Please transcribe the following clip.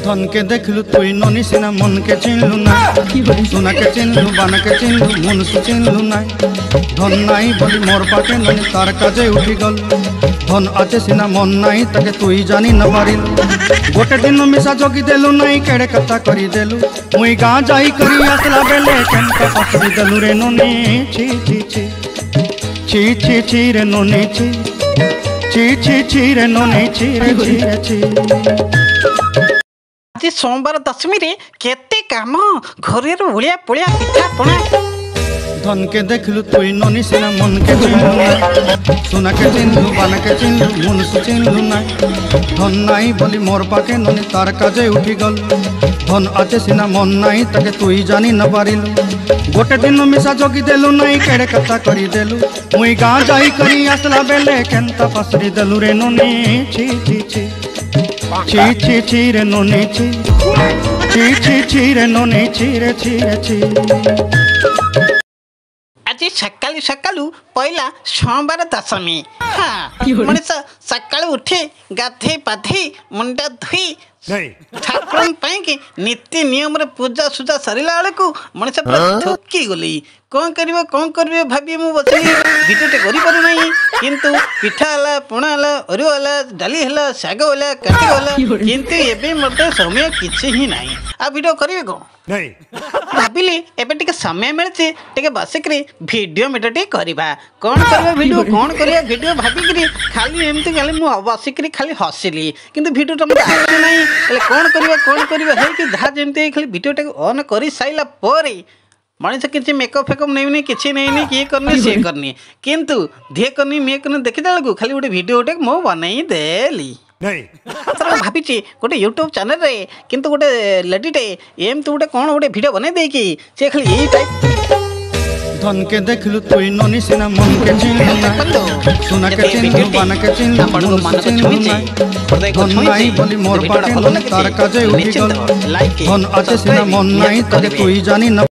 धन के देखलु तुई ननी सिना मन के चिन्हलु ना सोना के चिन्हलु बाना के चिन्हलु मन से चिन्हलु ना धन नाई बोली मोर पाके ननी तार काजे उठी गल धन आचे सिना मन नाई ताके तुई जानी न पारिल गोटे दिन मिसा जगी देलु नाई केड़े कथा करी देलु मुई गाँ जाई करी आसला बेले केनका पसरी देलु रे ननी छी छी छी छी छी छी रे ननी छी छी छी छी रे ननी छी रे छी रे छी आज सोमवार दशमी रे केते काम घरे उड़िया पुड़िया पिठा पଣା धन के देखलु तुई ननी सिना मन के चिन्हलु सोना के चिन्हलु बाना के चिन्हलु मन से चिन्हलु ना धन नाई बोली मोर पाके ननी तार काजे उठी गल धन आचे सिना मन नाई ताके तुई जानी न पारिल गोटे दिन मिसा जगी देलु नाई केड़े कथा करी देलु मुई गाँ जाई करी आसला बेले केनता पसरी देलु रे ननी छी छी छी छी छी छी रे ननी छी छी छी छी रे ननी छी रे छी रे छी आज सकालू सकालू पहला सोमवार दशमी हाँ मनीष सकालू उठे गाधे पाधे मुंडा धुई ठाकुर नीति नियम पूजा सूजा सरला बेलू मनीष पूरा थकी गली कौन कर भाभी मु बसली भिडियोटे कर किंतु पिठा है पणा है अरुआ है डाली है शाग है काटी है किंतु एबे मते समय किछि ही नाही आ वीडियो करिवे को नहीं भाबिली एबे टिके समय मिलছে टिके बसिक वीडियो मेटे करबा कौन करबा वीडियो भाबिक खाली एमती खाली मु बसिक खाली हसिली किंतु वीडियो तो मते आसे नाही एले कौन करबा हे कि धा जेमती खाली वीडियो टे ऑन करि साइला परे मनीष किसी मेकअप फेकअप नहीं किसी नहीं किए करनी सी करनी किंतु धीए करनी मे करनी देखी देलू खाली गोटे वीडियो गोटे मो बनई देली भावी गोटे यूट्यूब चैनल रे किंतु गोटे लेडीटे एम तो गोटे कौन गोटे वीडियो बन दे कि से खाली यही टाइप धन के देखलु तुई ननी सिना मन के चिन्हलु सोना के चिन्हलु बाना के चिन्हलु मन से चिन्हलु ना धन नाई बोली मोर पाके ननी तार काजे उठी गल धन आचे सिना मन नाई ताके तुई जानी न